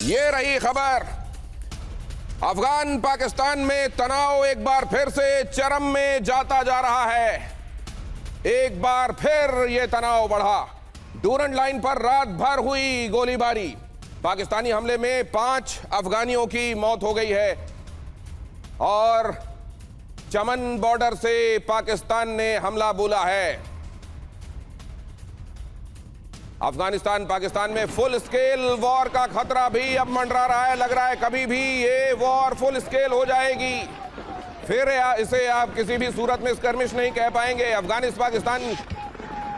ये रही खबर। अफगान पाकिस्तान में तनाव एक बार फिर से चरम में जाता जा रहा है। एक बार फिर यह तनाव बढ़ा। डूरंड लाइन पर रात भर हुई गोलीबारी। पाकिस्तानी हमले में 5 अफगानियों की मौत हो गई है और चमन बॉर्डर से पाकिस्तान ने हमला बोला है। अफगानिस्तान पाकिस्तान में फुल स्केल वॉर का खतरा भी अब मंडरा रहा है। लग रहा है कभी भी ये वॉर फुल स्केल हो जाएगी, फिर इसे आप किसी भी सूरत में स्कर्मिश नहीं कह पाएंगे।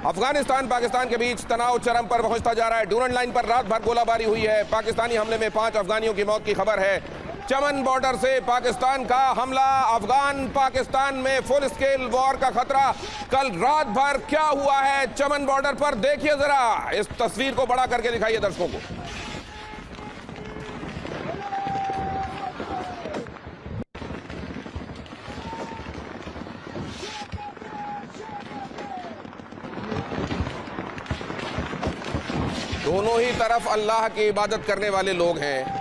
अफगानिस्तान पाकिस्तान के बीच तनाव चरम पर पहुंचता जा रहा है। डूरंड लाइन पर रात भर गोलाबारी हुई है। पाकिस्तानी हमले में 5 अफगानियों की मौत की खबर है। चमन बॉर्डर से पाकिस्तान का हमला। अफगान पाकिस्तान में फुल स्केल वॉर का खतरा। कल रात भर क्या हुआ है चमन बॉर्डर पर, देखिए जरा। इस तस्वीर को बड़ा करके दिखाइए दर्शकों को। दोनों ही तरफ अल्लाह की इबादत करने वाले लोग हैं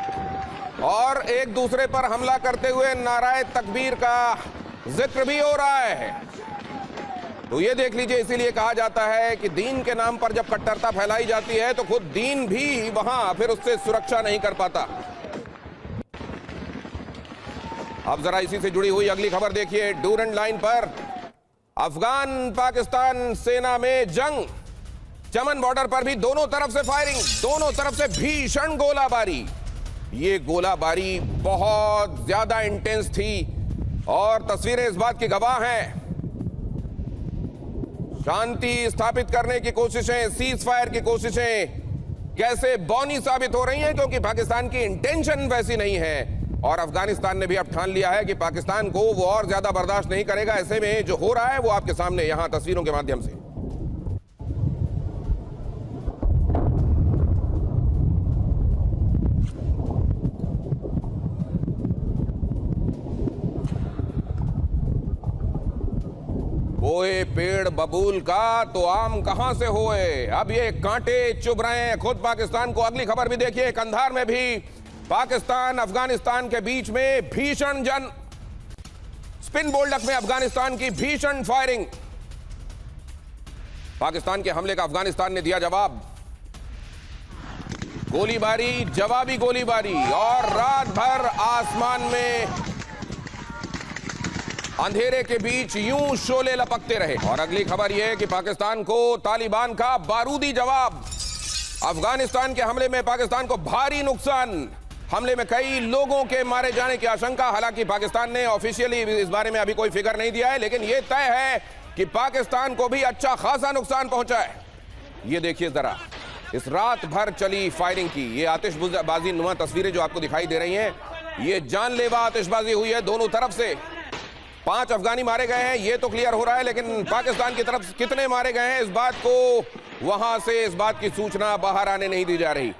और एक दूसरे पर हमला करते हुए नाराए तकबीर का जिक्र भी हो रहा है। तो ये देख लीजिए, इसीलिए कहा जाता है कि दीन के नाम पर जब कट्टरता फैलाई जाती है तो खुद दीन भी वहां फिर उससे सुरक्षा नहीं कर पाता। अब जरा इसी से जुड़ी हुई अगली खबर देखिए। डूरंड लाइन पर अफगान पाकिस्तान सेना में जंग। चमन बॉर्डर पर भी दोनों तरफ से फायरिंग, दोनों तरफ से भीषण गोलाबारी। ये गोलाबारी बहुत ज्यादा इंटेंस थी और तस्वीरें इस बात की गवाह हैं। शांति स्थापित करने की कोशिशें, सीज फायर की कोशिशें कैसे बौनी साबित हो रही हैं, क्योंकि पाकिस्तान की इंटेंशन वैसी नहीं है और अफगानिस्तान ने भी अब ठान लिया है कि पाकिस्तान को वो और ज्यादा बर्दाश्त नहीं करेगा। ऐसे में जो हो रहा है वो आपके सामने यहां तस्वीरों के माध्यम से। होए पेड़ बबूल का तो आम कहां से होए। अब ये कांटे चुभ रहे हैं खुद पाकिस्तान को। अगली खबर भी देखिए। कंधार में भी पाकिस्तान अफगानिस्तान के बीच में भीषण जंग। स्पिन बोल्डक में अफगानिस्तान की भीषण फायरिंग। पाकिस्तान के हमले का अफगानिस्तान ने दिया जवाब। गोलीबारी, जवाबी गोलीबारी और रात भर आसमान में अंधेरे के बीच यूं शोले लपकते रहे। और अगली खबर यह है कि पाकिस्तान को तालिबान का बारूदी जवाब। अफगानिस्तान के हमले में पाकिस्तान को भारी नुकसान। हमले में कई लोगों के मारे जाने की आशंका। हालांकि पाकिस्तान ने ऑफिशियली इस बारे में अभी कोई फिगर नहीं दिया है, लेकिन यह तय है कि पाकिस्तान को भी अच्छा खासा नुकसान पहुंचा है। यह देखिए जरा, इस रात भर चली फायरिंग की ये आतिशबाजी नुमा तस्वीरें जो आपको दिखाई दे रही हैं, ये जानलेवा आतिशबाजी हुई है दोनों तरफ से। 5 अफगानी मारे गए हैं ये तो क्लियर हो रहा है, लेकिन पाकिस्तान की तरफ कितने मारे गए हैं इस बात को वहां से इस बात की सूचना बाहर आने नहीं दी जा रही।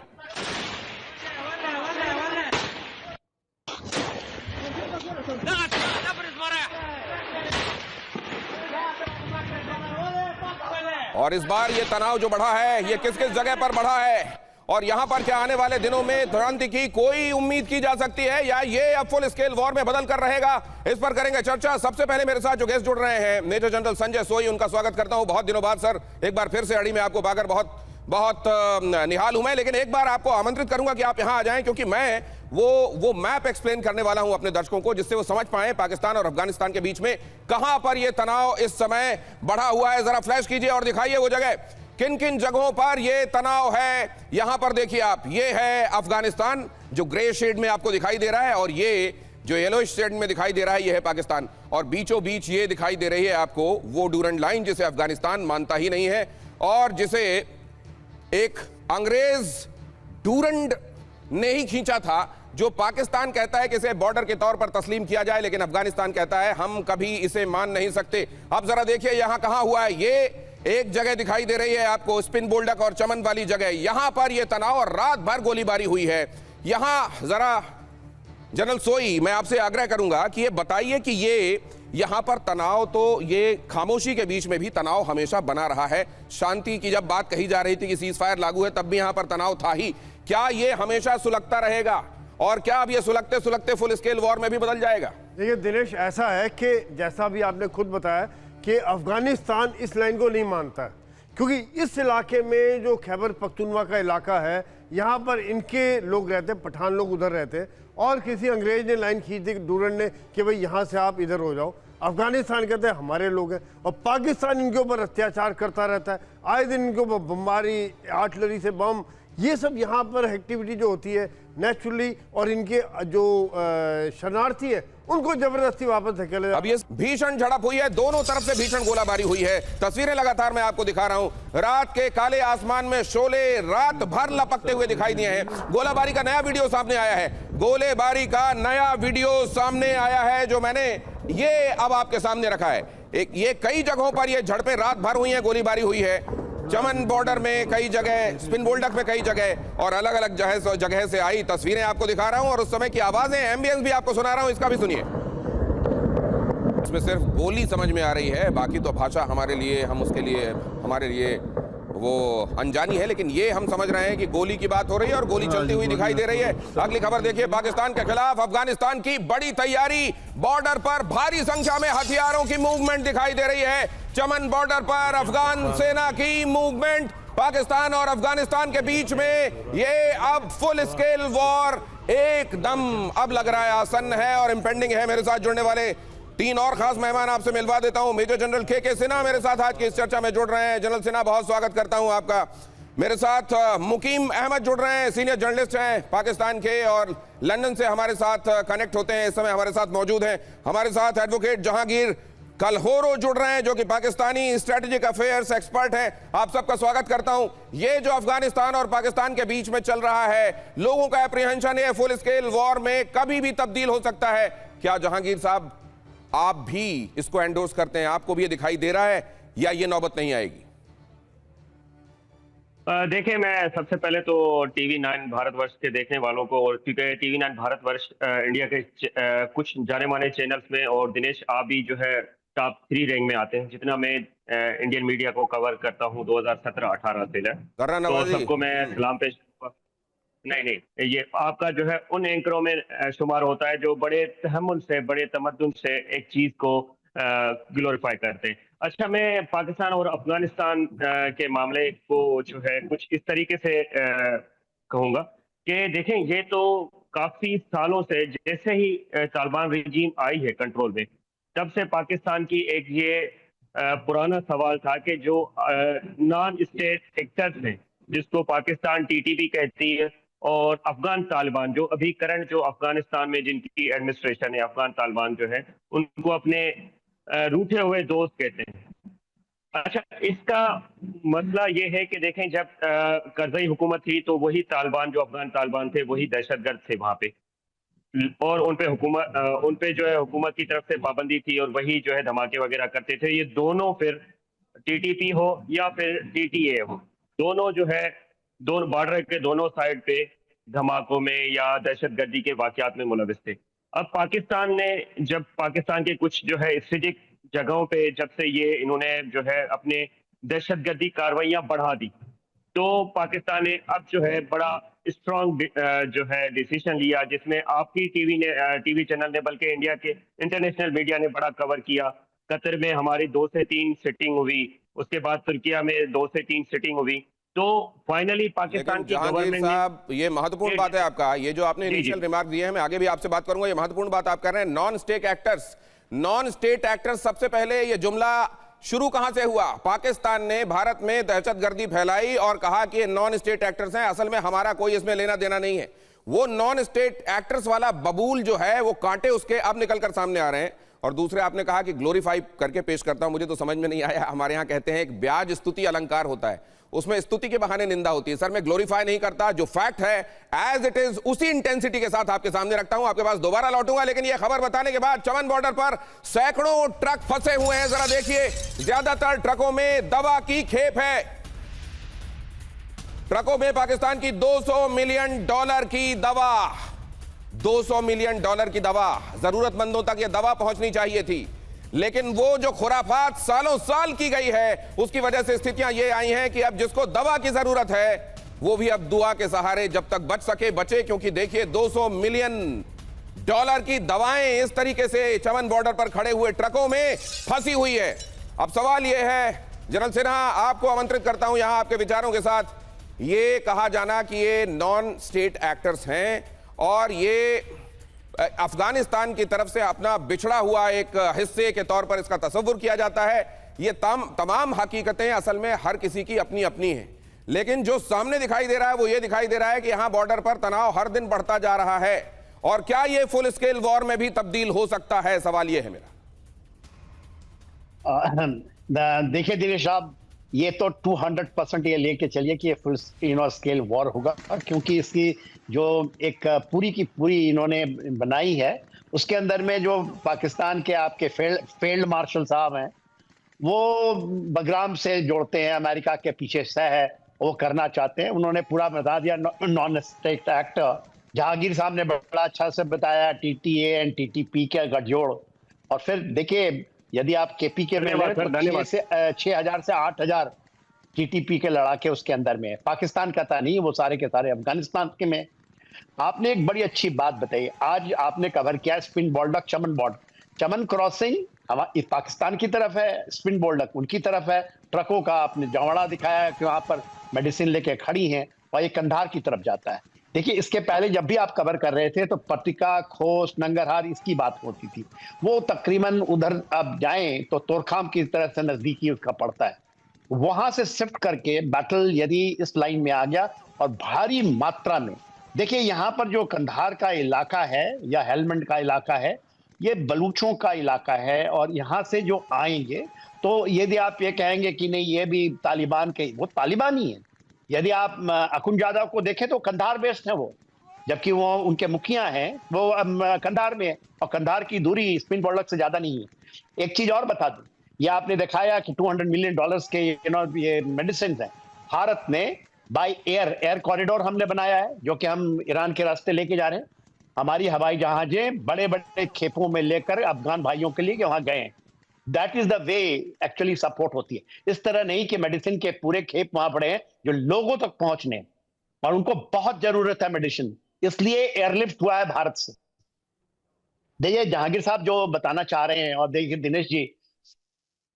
और इस बार ये तनाव जो बढ़ा है ये किस किस जगह पर बढ़ा है और यहां पर क्या आने वाले दिनों में शांति की कोई उम्मीद की जा सकती है या ये अब फुल स्केल वॉर में बदल कर रहेगा, इस पर करेंगे चर्चा। सबसे पहले मेरे साथ जो गेस्ट जुड़ रहे हैं मेजर जनरल संजय सोई, उनका स्वागत करता हूं। बहुत दिनों बाद सर एक बार फिर से अड़ी में आपको पाकर बहुत निहाल हूं मैं, लेकिन एक बार आपको आमंत्रित करूंगा कि आप यहां आ जाएं, क्योंकि मैं वो मैप एक्सप्लेन करने वाला हूं अपने दर्शकों को, जिससे वो समझ पाए पाकिस्तान और अफगानिस्तान के बीच में कहां पर यह तनाव इस समय बढ़ा हुआ है। जरा फ्लैश कीजिए और दिखाइए वो जगह, किन किन जगहों पर यह तनाव है। यहां पर देखिए आप, ये है अफगानिस्तान जो ग्रे शेड में आपको दिखाई दे रहा है और ये जो येलोइश शेड में दिखाई दे रहा है ये है पाकिस्तान। और बीचों बीच ये दिखाई दे रही है आपको वो डूरंड लाइन जिसे अफगानिस्तान मानता ही नहीं है और जिसे एक अंग्रेज डूरंड ने ही खींचा था, जो पाकिस्तान कहता है कि इसे बॉर्डर के तौर पर तस्लीम किया जाए, लेकिन अफगानिस्तान कहता है हम कभी इसे मान नहीं सकते। अब जरा देखिए यहां कहां हुआ है। ये एक जगह दिखाई दे रही है आपको, स्पिन बोल्डक और चमन वाली जगह, यहां पर यह तनाव और रात भर गोलीबारी हुई है। यहां जरा जनरल सोई, मैं आपसे आग्रह करूंगा कि ये बताइए कि ये यहां पर तनाव, तो ये खामोशी के बीच में भी तनाव हमेशा बना रहा है। शांति की जब बात कही जा रही थी कि सीज फायर लागू है, तब भी यहां पर तनाव था ही। क्या ये हमेशा सुलगता रहेगा और क्या अब ये सुलगते सुलगते फुल स्केल वॉर में भी बदल जाएगा? देखिए दिनेश, ऐसा है कि जैसा भी आपने खुद बताया कि अफगानिस्तान इस लाइन को नहीं मानता है, क्योंकि इस इलाके में जो खैबर पख्तूनख्वा का इलाका है, यहाँ पर इनके लोग रहते, पठान लोग उधर रहते, और किसी अंग्रेज ने लाइन खींच दी डूरन ने कि भाई यहाँ से आप इधर हो जाओ। अफगानिस्तान कहते हैं हमारे लोग हैं, और पाकिस्तान इनके ऊपर अत्याचार करता रहता है, आए दिन इनके ऊपर बमबारी, आर्टिलरी से बम, ये सब यहाँ पर एक्टिविटी जो होती है नेचुरली, और इनके जो शरणार्थी है उनको जबरदस्ती वापस धकेले। अब ये भीषण झड़प हुई है, दोनों तरफ से भीषण गोलाबारी हुई है। तस्वीरें लगातार मैं आपको दिखा रहा हूं। रात के काले आसमान में शोले रात भर लपकते हुए दिखाई दिए हैं। गोलाबारी का नया वीडियो सामने आया है, गोलेबारी का नया वीडियो सामने आया है, जो मैंने ये अब आपके सामने रखा है। ये कई जगहों पर ये झड़पें रात भर हुई है, गोलीबारी हुई है। चमन बॉर्डर में कई जगह, स्पिन बोल्डक में कई जगह, और अलग अलग जगह से आई तस्वीरें आपको दिखा रहा हूं, और उस समय की आवाजें, एम्बियंस भी आपको सुना रहा हूं। इसका भी सुनिए। इसमें सिर्फ बोली समझ में आ रही है, बाकी तो भाषा हमारे लिए, हमारे लिए वो अनजानी है, लेकिन ये हम समझ रहे हैं कि गोली की बात हो रही है और गोली चलती हुई दिखाई दे रही है। अगली खबर देखिए, पाकिस्तान के खिलाफ अफगानिस्तान की बड़ी तैयारी। बॉर्डर पर भारी संख्या में हथियारों की मूवमेंट दिखाई दे रही है। चमन बॉर्डर पर अफगान सेना की मूवमेंट, पाकिस्तान और अफगानिस्तान के बीच में ये अब फुल स्केल वॉर एकदम अब लग रहा है आसन्न है और इंपेंडिंग है। मेरे साथ जुड़ने वाले तीन और खास मेहमान आपसे मिलवा देता हूं। मेजर जनरल के सिन्हा मेरे साथ आज की इस चर्चा में जुड़ रहे हैं। जनरल सिन्हा, बहुत स्वागत करता हूं आपका। मेरे साथ मुकीम अहमद जुड़ रहे हैं, सीनियर जर्नलिस्ट हैं पाकिस्तान के और लंदन से हमारे साथ कनेक्ट होते हैं, इस समय हमारे साथ मौजूद हैं। हमारे साथ एडवोकेट जहांगीर कलहोरो जुड़ रहे हैं, जो कि पाकिस्तानी स्ट्रेटेजिक अफेयर्स एक्सपर्ट हैं। आप सबका स्वागत करता हूं। ये जो अफगानिस्तान और पाकिस्तान के बीच में चल रहा है, लोगों का एप्रीहेंशन है फुल स्केल वॉर में कभी भी तब्दील हो सकता है। क्या जहांगीर साहब आप भी इसको एंडोर्स करते हैं? आपको भी ये दिखाई दे रहा है या ये नौबत नहीं आएगी? देखिए, मैं सबसे पहले तो TV9 भारतवर्ष के देखने वालों को, और क्योंकि TV9 भारतवर्ष इंडिया के कुछ जाने माने चैनल्स में, और दिनेश आप भी जो है टॉप 3 रैंक में आते हैं, जितना मैं इंडियन मीडिया को कवर करता हूं 2017-18 से तो सबको मैं सलाम पेश। नहीं, ये आपका जो है उन एंकरों में शुमार होता है जो बड़े तहम्मुल से, बड़े तमद्दुन से एक चीज को ग्लोरीफाई करते हैं। अच्छा, मैं पाकिस्तान और अफगानिस्तान के मामले को जो है कुछ इस तरीके से कहूँगा कि देखें, ये तो काफी सालों से, जैसे ही तालिबान रिजीम आई है कंट्रोल में, तब से पाकिस्तान की एक ये पुराना सवाल था कि जो नॉन स्टेट एक्टर्स हैं, जिसको पाकिस्तान TTP कहती है, और अफगान तालिबान, जो अभी करंट जो अफगानिस्तान में जिनकी एडमिनिस्ट्रेशन है, अफगान तालिबान जो है, उनको अपने रूठे हुए दोस्त कहते हैं। अच्छा, इसका मसला ये है कि देखें, जब करज़ई हुकूमत थी तो वही तालिबान, जो अफगान तालिबान थे, वही दहशतगर्द थे वहां पे, और उन पे जो है हुकूमत की तरफ से पाबंदी थी, और वही जो है धमाके वगैरह करते थे। ये दोनों, फिर TTP हो या फिर TTA हो, दोनों जो है दोनों बॉर्डर के दोनों साइड पे धमाकों में या दहशतगर्दी के वाकयात में मुलविस थे। अब पाकिस्तान ने, जब पाकिस्तान के कुछ जो है स्ट्रेटेजिक जगहों पे जब से ये इन्होंने जो है अपने दहशतगर्दी कार्रवाइयां बढ़ा दी, तो पाकिस्तान ने अब जो है बड़ा स्ट्रॉन्ग जो है डिसीजन लिया, जिसमें आपकी टीवी चैनल ने, बल्कि इंडिया के इंटरनेशनल मीडिया ने बड़ा कवर किया। कतर में हमारी 2 से 3 सिटिंग हुई, उसके बाद तुर्किया में 2 से 3 सिटिंग हुई, तो फाइनली पाकिस्तान की गवर्नमेंट साहब, ये महत्वपूर्ण बात है आपका, ये जो आपने इनिशियल रिमार्क दिए हैं, मैं आगे भी आपसे बात करूंगा। ये महत्वपूर्ण बात आप कर रहे हैं, नॉन स्टेट एक्टर्स। सबसे पहले ये जुमला शुरू कहां से हुआ? पाकिस्तान ने भारत में दहशतगर्दी फैलाई और कहा कि ये नॉन स्टेट एक्टर्स हैं, असल में हमारा कोई इसमें लेना देना नहीं है। वो नॉन स्टेट एक्टर्स वाला बबूल जो है, वो कांटे उसके अब निकलकर सामने आ रहे हैं। और दूसरे, आपने कहा कि ग्लोरीफाई करके पेश करता हूं, मुझे तो समझ में नहीं आया। हमारे यहां कहते हैं एक ब्याज स्तुति अलंकार होता है, उसमें स्तुति के बहाने निंदा होती है। सर, मैं ग्लोरीफाई नहीं करता, जो फैक्ट है एज इट इज उसी इंटेंसिटी के साथ आपके सामने रखता हूं। आपके पास दोबारा लौटूंगा, लेकिन यह खबर बताने के बाद, चमन बॉर्डर पर सैकड़ों ट्रक फंसे हुए हैं। जरा देखिए, ज्यादातर ट्रकों में दवा की खेप है। ट्रकों में पाकिस्तान की $200 मिलियन की दवा, $200 मिलियन की दवा, जरूरतमंदों तक यह दवा पहुंचनी चाहिए थी, लेकिन वो जो खुराफात सालों साल की गई है, उसकी वजह से स्थितियां ये आई हैं कि अब जिसको दवा की जरूरत है वो भी अब दुआ के सहारे जब तक बच सके बचे, क्योंकि देखिए 200 मिलियन डॉलर की दवाएं इस तरीके से चमन बॉर्डर पर खड़े हुए ट्रकों में फंसी हुई है। अब सवाल यह है जनरल सिन्हा, आपको आमंत्रित करता हूं यहां आपके विचारों के साथ। ये कहा जाना कि ये नॉन स्टेट एक्टर्स हैं और ये अफगानिस्तान की तरफ से अपना बिछड़ा हुआ एक हिस्से के तौर पर इसका तस्वुर किया जाता है। ये तमाम हकीकतें असल में हर किसी की अपनी अपनी हैं, लेकिन जो सामने दिखाई दे रहा है वो ये दिखाई दे रहा है कि यहां बॉर्डर पर तनाव हर दिन बढ़ता जा रहा है। और क्या ये फुल स्केल वॉर में भी तब्दील हो सकता है, सवाल ये है मेरा। देखिए दिनेश साहब, ये तो 200% ये लेके चलिए कि ये फुल स्केल वॉर होगा, क्योंकि इसकी जो एक पूरी की पूरी इन्होंने बनाई है उसके अंदर में जो पाकिस्तान के आपके फील्ड मार्शल साहब हैं वो बगराम से जोड़ते हैं, अमेरिका के पीछे से है, वो करना चाहते हैं। उन्होंने पूरा बता दिया नॉन स्टेट एक्टर। जहांगीर साहब ने बड़ा अच्छा से बताया TTA एंड TTP के गठजोड़। और फिर देखिए यदि आप KPK में 6,000 से 8,000 TTP के लड़ाके उसके अंदर में है। पाकिस्तान का था नहीं, वो सारे के सारे अफगानिस्तान के में। आपने एक बड़ी अच्छी बात बताई, आज आपने कवर किया स्पिन बोल्डक चमन बॉर्डर, चमन क्रॉसिंग पाकिस्तान की तरफ है, स्पिन बोल्डक उनकी तरफ है। ट्रकों का आपने जवाड़ा दिखाया कि वहां पर मेडिसिन लेके खड़ी हैं और ये कंधार की तरफ जाता है। देखिए इसके पहले जब भी आप कवर कर रहे थे तो पट्टिका, खोस, नंगरहार इसकी बात होती थी। वो तकरीबन उधर अब जाएं तो तोरखाम की तरफ से नजदीकी उसका पड़ता है। वहां से शिफ्ट करके बैटल यदि इस लाइन में आ गया और भारी मात्रा में, देखिए यहाँ पर जो कंधार का इलाका है या हेलमंड का इलाका है, ये बलूचों का इलाका है। और यहाँ से जो आएंगे तो यदि आप ये कहेंगे कि नहीं ये भी तालिबान के, वो तालिबान ही है। यदि आप अखुंजादा को देखें तो कंधार बेस्ड है वो, जबकि वो उनके मुखिया हैं वो कंधार में है और कंधार की दूरी स्पिन बोल्डक से ज्यादा नहीं है। एक चीज और बता दूं, ये आपने दिखाया कि $200 मिलियन के ये मेडिसिन हैं। भारत ने बाय एयर कॉरिडोर हमने बनाया है, जो कि हम ईरान के रास्ते लेके जा रहे हैं। हमारी हवाई जहाजें बड़े बड़े खेपों में लेकर अफगान भाइयों के लिए कि वहां गए हैं। That is the way actually support होती है। इस तरह नहीं कि मेडिसिन के पूरे खेप वहां पड़े हैं जो लोगों तक पहुंचने, और उनको बहुत जरूरत है मेडिसिन, इसलिए एयरलिफ्ट हुआ है भारत से। देखिए जहांगीर साहब जो बताना चाह रहे हैं, और देखिए दिनेश जी,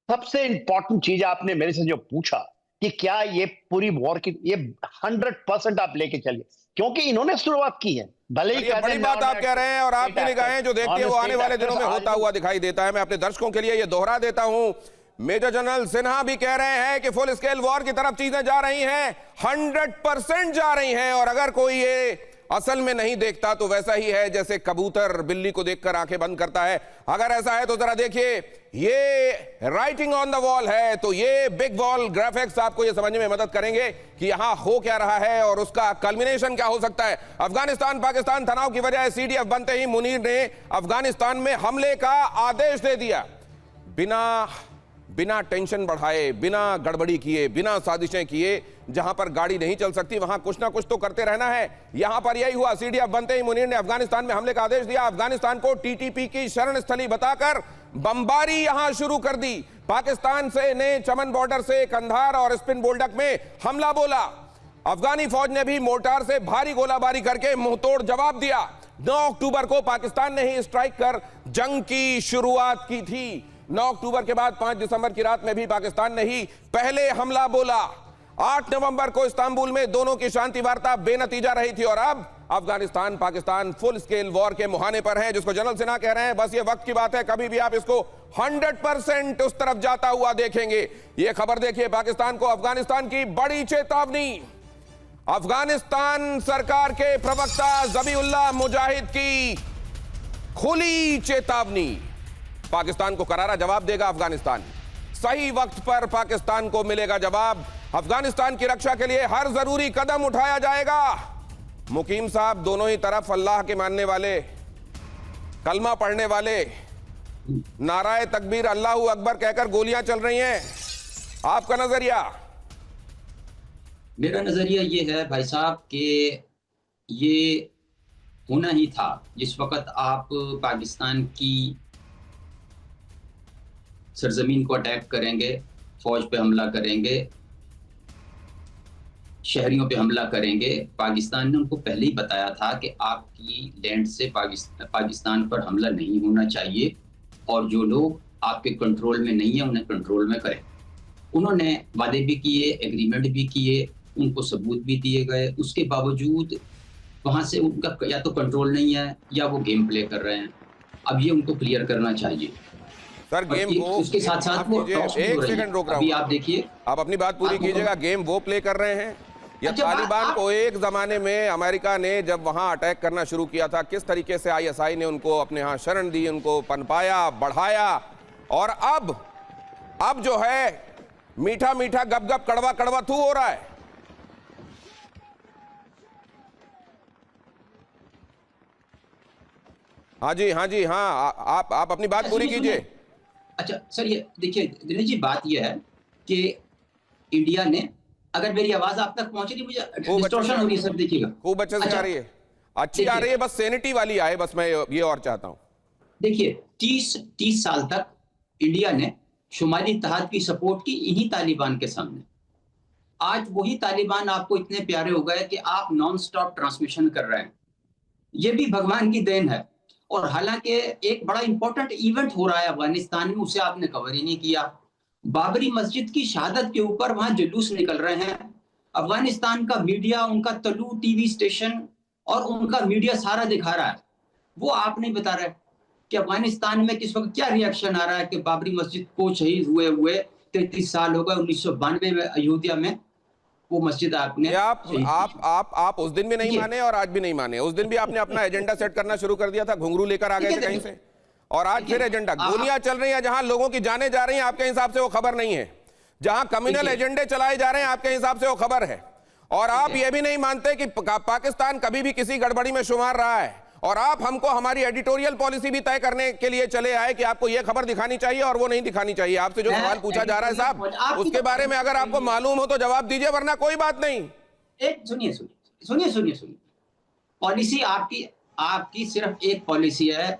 सबसे इंपॉर्टेंट चीज आपने मेरे से जो पूछा कि क्या ये पूरी वॉर की, ये 100% आप लेके चलिए, क्योंकि इन्होंने शुरुआत की है। भले ही बड़ी बात आप कह रहे हैं और आपकी निगाहें जो देखती है वो आने वाले दिनों में होता हुआ दिखाई देता है। मैं अपने दर्शकों के लिए ये दोहरा देता हूं, मेजर जनरल सिन्हा भी कह रहे हैं कि फुल स्केल वॉर की तरफ चीजें जा रही हैं, 100% जा रही हैं। और अगर कोई ये असल में नहीं देखता तो वैसा ही है जैसे कबूतर बिल्ली को देखकर आंखें बंद करता है। अगर ऐसा है तो जरा देखिए, ये राइटिंग ऑन द वॉल है, तो ये बिग वॉल ग्राफिक्स आपको ये समझने में मदद करेंगे कि यहां हो क्या रहा है और उसका कल्मिनेशन क्या हो सकता है। अफगानिस्तान पाकिस्तान तनाव की वजह CDF बनते ही मुनीर ने अफगानिस्तान में हमले का आदेश दे दिया, बिना टेंशन बढ़ाए, बिना गड़बड़ी किए, बिना साजिशें किए। जहां पर गाड़ी नहीं चल सकती वहां कुछ ना कुछ तो करते रहना है। यहां पर यही हुआ, CDF बनते ही मुनीर ने अफगानिस्तान में हमले का आदेश दिया। अफगानिस्तान को TTP की शरण स्थली बताकर बमबारी यहां शुरू कर दी। पाकिस्तान से ने चमन बॉर्डर से कंधार और स्पिन बोल्डक में हमला बोला। अफगानी फौज ने भी मोर्टार से भारी गोलाबारी करके मुंहतोड़ जवाब दिया। 9 अक्टूबर को पाकिस्तान ने ही स्ट्राइक कर जंग की शुरुआत की थी। 9 अक्टूबर के बाद 5 दिसंबर की रात में भी पाकिस्तान ने ही पहले हमला बोला। 8 नवंबर को इस्तांबुल में दोनों की शांति वार्ता बेनतीजा रही थी और अब Afghanistan Pakistan full scale war के मुहाने पर है, जिसको जनरल सिन्हा कह रहे हैं बस ये वक्त की बात है, कभी भी आप इसको 100% उस तरफ जाता हुआ देखेंगे। ये खबर देखिए, पाकिस्तान को अफगानिस्तान की बड़ी चेतावनी। अफगानिस्तान सरकार के प्रवक्ता ज़बीउल्लाह मुजाहिद की खुली चेतावनी। पाकिस्तान को करारा जवाब देगा अफगानिस्तान, सही वक्त पर पाकिस्तान को मिलेगा जवाब। अफगानिस्तान की रक्षा के लिए हर जरूरी कदम उठाया जाएगा। मुकीम साहब, दोनों ही तरफ अल्लाह के मानने वाले, कलमा पढ़ने वाले, नाराए तकबीर अल्लाहू अकबर कहकर गोलियां चल रही हैं। आपका नजरिया? मेरा नजरिया ये है भाई साहब कि ये होना ही था। जिस वक्त आप पाकिस्तान की सरजमीन को अटैक करेंगे, फौज पे हमला करेंगे, शहरियों पे हमला करेंगे। पाकिस्तान ने उनको पहले ही बताया था कि आपकी लैंड से पाकिस्तान पर हमला नहीं होना चाहिए और जो लोग आपके कंट्रोल में नहीं है उन्हें कंट्रोल में करें। उन्होंने वादे भी किए, एग्रीमेंट भी किए, उनको सबूत भी दिए गए, उसके बावजूद वहां से उनका या तो कंट्रोल नहीं है या वो गेम प्ले कर रहे हैं। अब ये उनको क्लियर करना चाहिए सर। गेम वो उसके साथ साथ वो एक सेकंड रोक रहा अभी हूं, आप देखिए, आप अपनी बात पूरी कीजिएगा। गेम वो प्ले कर रहे हैं या अच्छा, तालिबान को एक जमाने में अमेरिका ने जब वहां अटैक करना शुरू किया था, किस तरीके से आईएसआई ने उनको अपने यहां शरण दी, उनको पनपाया, बढ़ाया, और अब जो है मीठा मीठा गप गप कड़वा कड़वा थू हो रहा है। हाँ जी, हाँ जी, हाँ, आप अपनी बात पूरी कीजिए। अच्छा सर, ये देखिए दिनेश जी, बात ये है कि इंडिया ने, अगर मेरी आवाज आप तक पहुंच रही, मुझे डिस्टॉर्शन हो रही है सर, देखिएगा खूब अच्छे से आ रही है, अच्छी आ रही है, बस सेनेटी वाली आए, बस मैं ये और चाहता हूं। देखिए 30 साल तक इंडिया ने शुमाली इत्तेहाद की सपोर्ट की इन्हीं तालिबान के सामने। आज वही तालिबान आपको इतने प्यारे हो गए कि आप नॉन स्टॉप ट्रांसमिशन कर रहे हैं। ये भी भगवान की देन है। और हालांकि एक बड़ा इंपॉर्टेंट इवेंट हो रहा है अफगानिस्तान में, उसे आपने कवर ही नहीं किया। बाबरी मस्जिद की शहादत के ऊपर वहां जुलूस निकल रहे हैं। अफगानिस्तान का मीडिया, उनका तलू टीवी स्टेशन और उनका मीडिया सारा दिखा रहा है। वो आप नहीं बता रहे कि अफगानिस्तान में किस वक्त क्या रिएक्शन आ रहा है कि बाबरी मस्जिद को शहीद हुए 33 साल हो गए। 1992 में अयोध्या में वो मस्जिद आपने आप उस दिन भी नहीं माने और आज भी नहीं माने। उस दिन भी आपने अपना एजेंडा सेट करना शुरू कर दिया था, घुंघरू लेकर आ गए थे कहीं से, और आज फिर एजेंडा। गोलियां चल रही हैं जहां लोगों की जानें जा रही हैं, आपके हिसाब से वो खबर नहीं है। जहां कम्युनल एजेंडे चलाए जा रहे हैं, आपके हिसाब से वो खबर है। और आप ये भी नहीं मानते कि पाकिस्तान कभी भी किसी गड़बड़ी में शुमार रहा है। और आप हमको हमारी एडिटोरियल पॉलिसी भी तय करने के लिए चले आए कि आपको यह खबर दिखानी चाहिए और वो नहीं दिखानी चाहिए। आपसे जो सवाल पूछा जा रहा है साहब, उसके बारे में अगर आपको मालूम हो तो जवाब दीजिए, वरना कोई बात नहीं। एक सुनिए, पॉलिसी आपकी सिर्फ एक पॉलिसी है,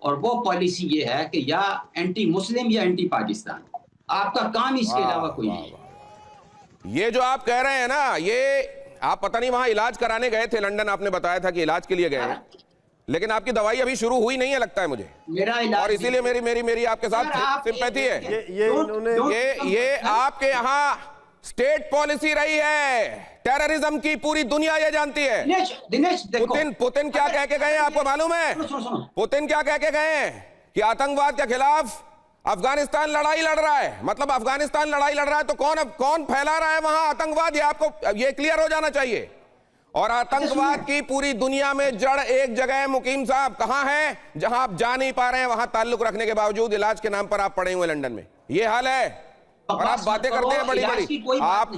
और वो पॉलिसी ये है कि या एंटी मुस्लिम या एंटी पाकिस्तान। आपका काम इसके अलावा कोई नहीं। ये जो आप कह रहे हैं ना, ये आप पता नहीं वहां इलाज कराने गए थे लंदन, आपने बताया था कि इलाज के लिए गए हैं, लेकिन आपकी दवाई अभी शुरू हुई नहीं है लगता है मुझे, मेरा इलाज, और इसीलिए मेरी आपके साथ सिंपैथी है। ये आपके यहाँ स्टेट पॉलिसी रही है टेररिज्म की, पूरी दुनिया ये जानती है। दिनेश देखो, पुतिन क्या कह के गए आपको मालूम है? पुतिन क्या कह के गए हैं कि आतंकवाद के खिलाफ अफगानिस्तान लड़ाई लड़ रहा है। मतलब अफगानिस्तान लड़ाई लड़ रहा है तो कौन फैला रहा है वहां आतंकवाद? ये आपको ये क्लियर हो जाना चाहिए। और आतंकवाद की पूरी दुनिया में जड़ एक जगह है मुकीम साहब, कहां है? जहां आप जा नहीं पा रहे हैं, वहां ताल्लुक रखने के बावजूद इलाज के नाम पर आप पड़े हुए लंदन में। ये हाल है, और आप बातें करते हैं बड़ी बड़ी। आप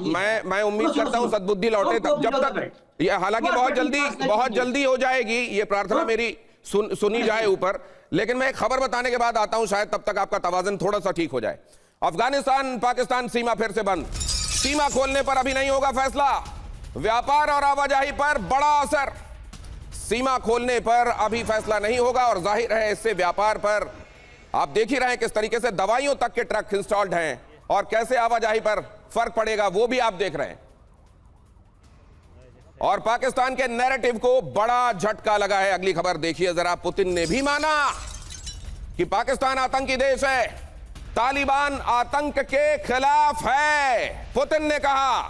मैं उम्मीद करता हूं सद्बुद्धि लौटे तब, जब तक ये, हालांकि बहुत जल्दी हो जाएगी, ये प्रार्थना मेरी सुनी जाए ऊपर। लेकिन मैं एक खबर बताने के बाद आता हूं, शायद तब तक आपका तवाज़ुन थोड़ा सा ठीक हो जाए। अफगानिस्तान पाकिस्तान सीमा फिर से बंद। सीमा खोलने पर अभी नहीं होगा फैसला, व्यापार और आवाजाही पर बड़ा असर। सीमा खोलने पर अभी फैसला नहीं होगा, और जाहिर है इससे व्यापार पर आप देख ही रहे हैं किस तरीके से दवाइयों तक के ट्रक इंस्टॉल्ड हैं, और कैसे आवाजाही पर फर्क पड़ेगा वो भी आप देख रहे हैं। और पाकिस्तान के नैरेटिव को बड़ा झटका लगा है। अगली खबर देखिए जरा। पुतिन ने भी माना कि पाकिस्तान आतंकी देश है, तालिबान आतंक के खिलाफ है। पुतिन ने कहा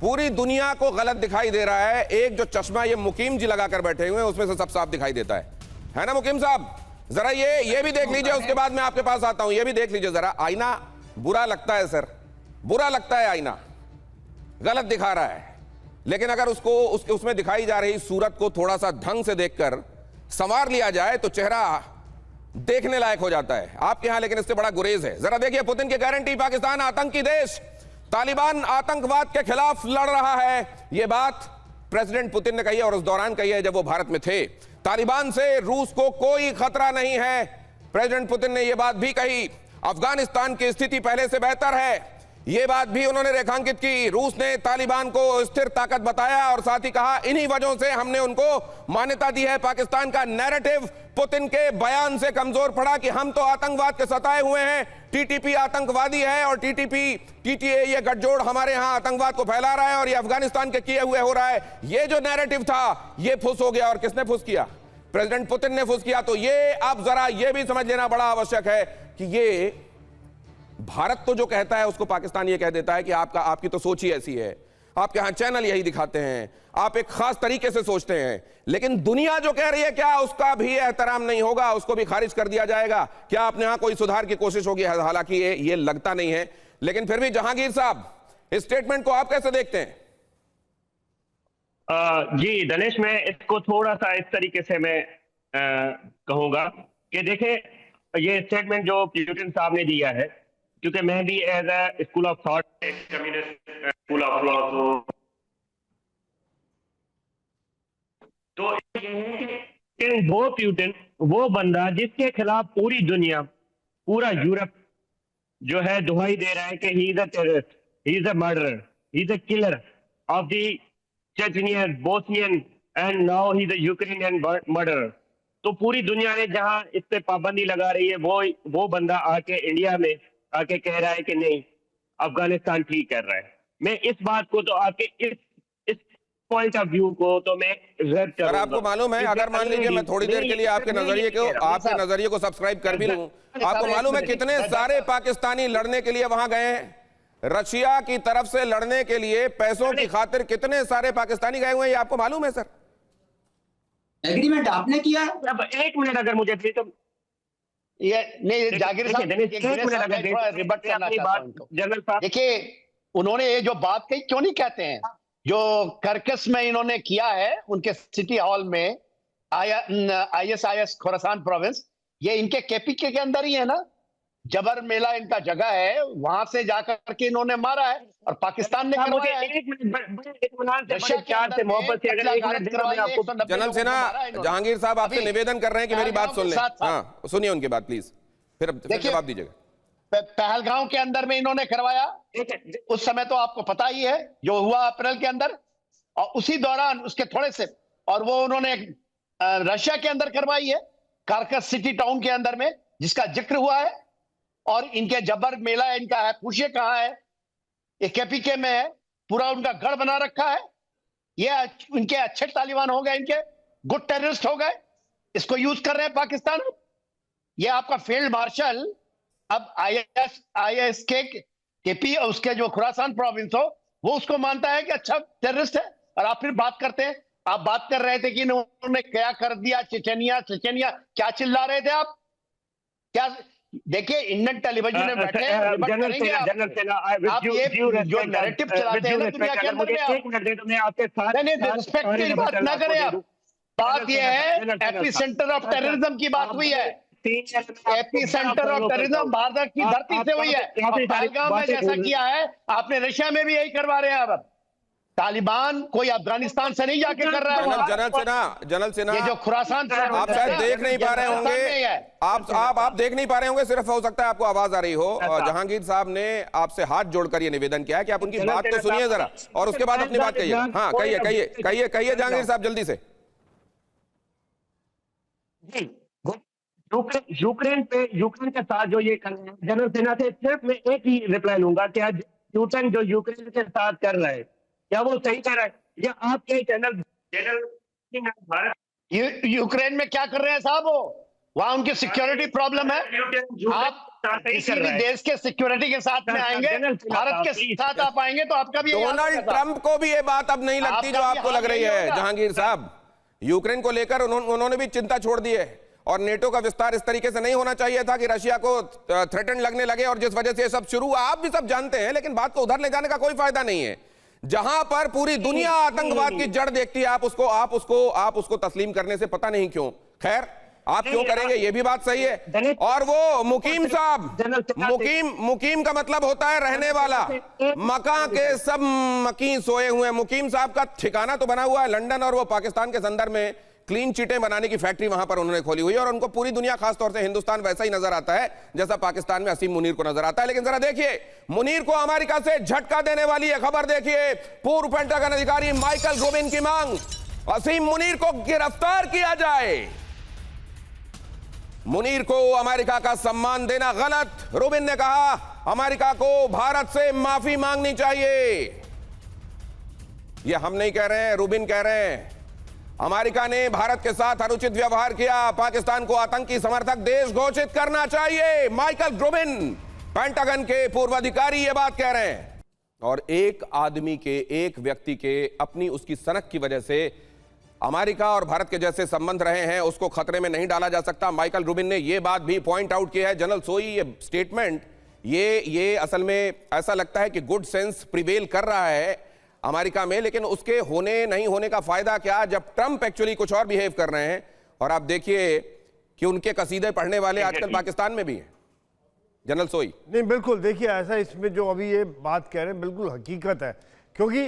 पूरी दुनिया को गलत दिखाई दे रहा है, एक जो चश्मा ये मुकीम जी लगाकर बैठे हुए हैं उसमें से सब साफ दिखाई देता है ना मुकीम साहब? जरा ये भी देख लीजिए, उसके बाद मैं आपके पास आता हूं। ये भी देख लीजिए जरा। आईना बुरा लगता है सर, बुरा लगता है, आईना गलत दिखा रहा है। लेकिन अगर उसमें दिखाई जा रही सूरत को थोड़ा सा ढंग से देखकर संवार लिया जाए तो चेहरा देखने लायक हो जाता है आपके यहां, लेकिन इससे बड़ा गुरेज है। जरा देखिए पुतिन की गारंटी, पाकिस्तान आतंकी देश, तालिबान आतंकवाद के खिलाफ लड़ रहा है। यह बात प्रेसिडेंट पुतिन ने कही है, और उस दौरान कही है जब वो भारत में थे। तालिबान से रूस को कोई खतरा नहीं है। प्रेसिडेंट पुतिन ने यह बात भी कही, अफगानिस्तान की स्थिति पहले से बेहतर है। ये बात भी उन्होंने रेखांकित की। रूस ने तालिबान को स्थिर ताकत बताया और साथ ही कहा इन्हीं वजहों से हमने उनको मान्यता दी है। पाकिस्तान का नैरेटिव पुतिन के बयान से कमजोर पड़ा कि हम तो आतंकवाद के सताए हुए हैं, टीटीपी आतंकवादी है और टीटीपी टीटीए ये गठजोड़ हमारे यहां आतंकवाद को फैला रहा है और ये अफगानिस्तान के किए हुए हो रहा है। ये जो नैरेटिव था ये फुस हो गया। और किसने फुस किया? प्रेसिडेंट पुतिन ने फुस किया। तो ये अब जरा ये भी समझ लेना बड़ा आवश्यक है कि ये भारत तो जो कहता है उसको पाकिस्तान ये कह देता है कि आपकी तो सोच ही ऐसी है, आपके यहां चैनल यही दिखाते हैं, आप एक खास तरीके से सोचते हैं, लेकिन दुनिया जो कह रही है क्या उसका भी एहतराम नहीं होगा, उसको भी खारिज कर दिया जाएगा? क्या आपने यहां कोई सुधार की कोशिश होगी? हालांकि ये लगता नहीं है, लेकिन फिर भी जहांगीर साहब इस स्टेटमेंट को आप कैसे देखते हैं? जी दिनेश, मैं इसको थोड़ा सा इस तरीके से मैं कहूंगा कि देखें, ये स्टेटमेंट जो पुतिन साहब ने दिया है, क्योंकि मैं भी as a school of thought communist school of law तो वो पुतिन वो बंदा जिसके खिलाफ पूरी दुनिया, पूरा यूरोप जो है दुहाई दे रहा है कि he is a terrorist, he is a murderer, he is a killer of the Chechnian, Bosnian and now he is a Ukrainian murderer. तो पूरी दुनिया ने जहां इस पे पाबंदी लगा रही है, वो बंदा आके इंडिया में आके कह रहा है कि नहीं अफगानिस्तान ठीक कर रहा है। मैं इस बात को तो आपके इस पॉइंट ऑफ व्यू को तो मैं रद्द करूंगा। सर आपको मालूम है, अगर मान लीजिए मैं थोड़ी देर के लिए आपके नजरिए को सब्सक्राइब कर भी लूं, आपको मालूम है कितने सारे पाकिस्तानी लड़ने के लिए वहां गए हैं? रशिया की तरफ से लड़ने के लिए पैसों की खातिर कितने सारे पाकिस्तानी गए हुए हैं, ये आपको मालूम है सर? एग्रीमेंट आपने किया? अब एक मिनट अगर मुझे दे तो ये नहीं, जागीर साहब देखिए, उन्होंने ये जो बात कही क्यों नहीं कहते हैं? जो कर्कस में इन्होंने किया है उनके सिटी हॉल में, ISIS खोरासान प्रोविंस, ये इनके केपीके के अंदर ही है ना। जबर मेला इनका जगह है, वहां से जाकर के इन्होंने मारा है और पाकिस्तान ने करवाया है। जनरल सेना जहांगीर साहब आपसे निवेदन कर रहे हैं कि मेरी बात सुन लें। हाँ सुनिए उनकी बात प्लीज, फिर जवाब दीजिएगा। पहलगांव के अंदर में इन्होंने करवाया, उस समय तो आपको पता ही है जो हुआ अप्रैल के अंदर, और उसी दौरान उसके थोड़े से और वो उन्होंने रशिया के अंदर करवाई है, कार्कस सिटी टाउन के अंदर में, जिसका जिक्र हुआ है। और इनके जबर मेला इनका है, पूछिए कहां है? ये केपीके में है, पूरा उनका गढ़ बना रखा है। ये इनके अच्छे तालिबान हो गए, इनके गुड टेररिस्ट हो गए, इसको यूज कर रहे हैं पाकिस्तान। ये आपका फील्ड मार्शल अब IS के केपी, उसके जो खुरासान प्रोविंस हो, वो उसको मानता है कि अच्छा टेररिस्ट है। और आप फिर बात करते हैं, आप बात कर रहे थे कि उन्होंने क्या कर दिया, चेचनिया, क्या चिल्ला रहे थे आप? क्या देखिए, इंडियन टेलीविजन में बैठे आप ये जो नैरेटिव चलाते हैं दुनिया के अंदर में, रिस्पेक्ट की बात ना करें आप। बात ये है एपी सेंटर ऑफ टेररिज्म की बात हुई है, AP centre of terrorism Bharat की धरती से हुई है। पहलगाम में जैसा किया है आपने, रशिया में भी यही करवा रहे हैं। अब तालिबान कोई अफगानिस्तान से नहीं जाके कर रहा है। जनरल सेना ये जो खुरासान, आप शायद देख नहीं पा रहे होंगे, आप देख नहीं पा रहे होंगे, सिर्फ हो सकता है आपको आवाज आ रही हो। जहांगीर साहब ने आपसे हाथ जोड़कर ये निवेदन किया है कि आप उनकी बात तो सुनिए जरा और उसके बाद अपनी बात कहिए। हाँ कहिए जहांगीर साहब जल्दी से। यूक्रेन के साथ जो ये जनरल सेना से सिर्फ मैं एक ही रिप्लाई लूंगा कि आज पुतिन जो यूक्रेन के साथ कर रहा है, क्या वो सही कर रहा है? या आपके चैनल यूक्रेन में क्या कर रहे हैं साहब? वो वहां उनकी सिक्योरिटी प्रॉब्लम है। आप किसी भी देश के सिक्योरिटी के साथ में आएंगे, भारत के साथ आप आएंगे तो आपका भी। डोनाल्ड ट्रंप को भी ये बात अब नहीं लगती जो आपको लग रही है जहांगीर साहब। यूक्रेन को लेकर उन्होंने भी चिंता छोड़ दी है और नेटो का विस्तार इस तरीके से नहीं होना चाहिए था कि रशिया को थ्रेटन लगने लगे और जिस वजह से ये सब शुरू, आप भी सब जानते हैं, लेकिन बात को उधर ले जाने का कोई फायदा नहीं है। जहां पर पूरी दुनिया आतंकवाद की जड़ देखती है, आप उसको तस्लीम करने से पता नहीं क्यों। खैर आप क्यों करेंगे, ये भी बात सही है। और वो मुकीम साहब, मुकीम का मतलब होता है रहने वाला, मकां के सब मकीन सोए हुए हैं। मुकीम साहब का ठिकाना तो बना हुआ है लंदन और वो पाकिस्तान के संदर्भ में क्लीन चिटें बनाने की फैक्ट्री वहां पर उन्होंने खोली हुई है और उनको पूरी दुनिया, खासतौर से हिंदुस्तान वैसा ही नजर आता है जैसा पाकिस्तान में असीम मुनीर को नजर आता है। लेकिन जरा देखिए, मुनीर को अमेरिका से झटका देने वाली यह खबर देखिए। पूर्व पेंटागन अधिकारी माइकल रूबिन की मांग, असीम मुनीर को गिरफ्तार किया जाए। मुनीर को अमेरिका का सम्मान देना गलत, रूबिन ने कहा। अमेरिका को भारत से माफी मांगनी चाहिए। यह हम नहीं कह रहे हैं, रूबिन कह रहे हैं। अमेरिका ने भारत के साथ अनुचित व्यवहार किया, पाकिस्तान को आतंकी समर्थक देश घोषित करना चाहिए। माइकल रूबिन, पेंटागन के पूर्व अधिकारी, यह बात कह रहे हैं। और एक आदमी के, एक व्यक्ति के अपनी उसकी सनक की वजह से अमेरिका और भारत के जैसे संबंध रहे हैं, उसको खतरे में नहीं डाला जा सकता। माइकल रूबिन ने यह बात भी पॉइंट आउट किया है। जनरल सोई, ये स्टेटमेंट, ये असल में ऐसा लगता है कि गुड सेंस प्रिवेल कर रहा है अमेरिका में, लेकिन उसके होने नहीं होने का फायदा क्या जब ट्रंप एक्चुअली कुछ और बिहेव कर रहे हैं। और आप देखिए कि उनके कसीदे पढ़ने वाले आजकल पाकिस्तान में भी हैं। जनरल सोई, नहीं बिल्कुल, देखिए ऐसा इसमें जो अभी ये बात कह रहे हैं बिल्कुल हकीकत है, क्योंकि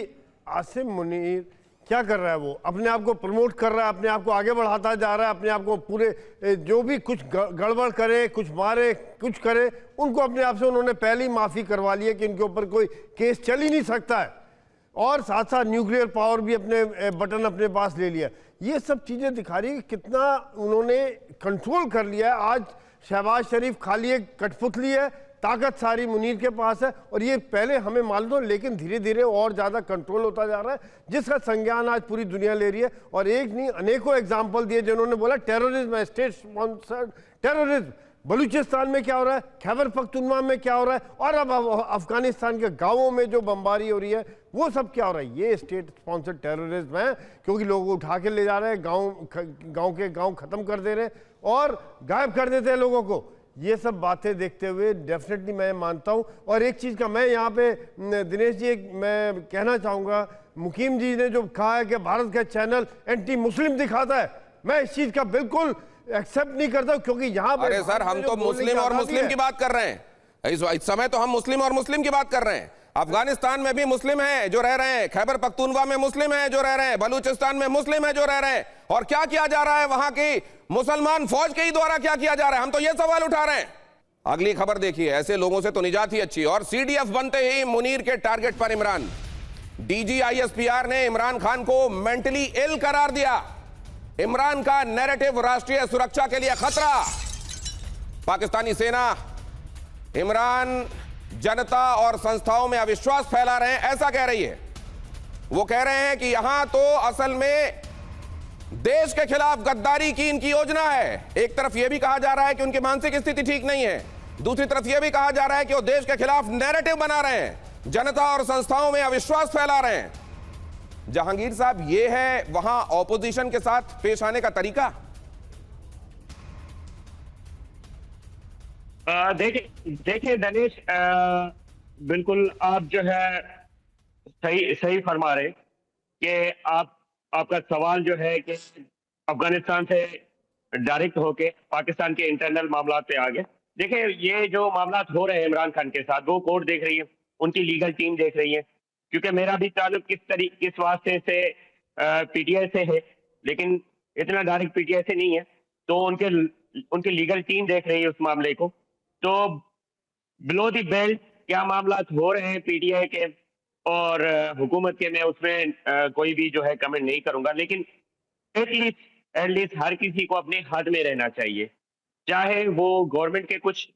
आसिम मुनीर क्या कर रहा है, वो अपने आप को प्रमोट कर रहा है, अपने आप को आगे बढ़ाता जा रहा है, अपने आप को पूरे जो भी कुछ गड़बड़ करे, कुछ मारे, कुछ करे, उनको अपने आप से उन्होंने पहले ही माफ़ी करवा ली है कि इनके ऊपर कोई केस चल ही नहीं सकता है। और साथ साथ न्यूक्लियर पावर भी अपने बटन अपने पास ले लिया। ये सब चीज़ें दिखा रही है कि कितना उन्होंने कंट्रोल कर लिया है। आज शहबाज शरीफ खाली एक कठपुतली है, ताकत सारी मुनीर के पास है, और ये पहले हमें मालूम हो, लेकिन धीरे धीरे और ज़्यादा कंट्रोल होता जा रहा है, जिसका संज्ञान आज पूरी दुनिया ले रही है। और एक नहीं अनेकों एग्जाम्पल दिए जिन्होंने बोला टेररिज्म है, स्टेट स्पॉन्सर्ड टेररिज्म। बलूचिस्तान में क्या हो रहा है, खैबर पख्तूनख्वा में क्या हो रहा है, और अब अफगानिस्तान के गाँवों में जो बमबारी हो रही है, वो सब क्या हो रहा है, ये स्टेट स्पॉन्सर्ड टेररिज्म है। क्योंकि लोगों को उठा के ले जा रहे हैं, गाँव के गाँव ख़त्म कर दे रहे हैं और गायब कर देते हैं लोगों को। ये सब बातें देखते हुए डेफिनेटली मैं मानता हूँ। और एक चीज़ का मैं यहाँ पे दिनेश जी मैं कहना चाहूँगा, मुकीम जी ने जो कहा है कि भारत का चैनल एंटी मुस्लिम दिखाता है, मैं इस चीज़ का बिल्कुल एक्सेप्ट नहीं करता, क्योंकि यहाँ पर अरे सर, हम तो मुस्लिम और मुस्लिम की बात कर रहे हैं। इस समय तो हम मुस्लिम और मुस्लिम की बात कर रहे हैं। अफगानिस्तान में भी मुस्लिम हैं जो रह रहे हैं, खैबर पख्तूनख्वा में मुस्लिम हैं जो रह रहे हैं, बलूचिस्तान में मुस्लिम हैं जो रह रहे हैं। और क्या किया जा रहा है वहां की मुसलमान फौज के ही द्वारा, क्या किया जा रहा है, हम तो ये सवाल उठा रहे हैं। अगली खबर देखिए, ऐसे लोगों से तो निजात ही अच्छी। और सीडीएफ बनते ही मुनीर के टारगेट पर इमरान। डीजी आईएसपीआर ने इमरान खान को मेंटली इल करार दिया। इमरान का नैरेटिव राष्ट्रीय सुरक्षा के लिए खतरा। पाकिस्तानी सेना इमरान जनता और संस्थाओं में अविश्वास फैला रहे हैं, ऐसा कह रही है। वो कह रहे हैं कि यहां तो असल में देश के खिलाफ गद्दारी की इनकी योजना है। एक तरफ यह भी कहा जा रहा है कि उनकी मानसिक स्थिति ठीक नहीं है, दूसरी तरफ यह भी कहा जा रहा है कि वो देश के खिलाफ नैरेटिव बना रहे हैं, जनता और संस्थाओं में अविश्वास फैला रहे हैं। जहांगीर साहब, यह है वहां ऑपोजिशन के साथ पेश आने का तरीका। देखिए दिनेश, बिल्कुल आप जो है सही फरमा रहे कि आपका सवाल जो है कि अफगानिस्तान से डायरेक्ट होके पाकिस्तान के इंटरनल मामला पे आ गए। देखिए, ये जो मामला हो रहे हैं इमरान खान के साथ, वो कोर्ट देख रही है, उनकी लीगल टीम देख रही है। क्योंकि मेरा भी ताल्लुक किस वास्ते से पीटीआई से है, लेकिन इतना डायरेक्ट पीटीआई से नहीं है, तो उनकी लीगल टीम देख रही है उस मामले को। तो बिलो द बेल्ट क्या मामला हो रहे हैं पीटीआई के और हुकूमत के, मैं उसमें कोई भी जो है कमेंट नहीं करूंगा। लेकिन एटलीस्ट हर किसी को अपने हाथ में रहना चाहिए, चाहे वो गवर्नमेंट के कुछ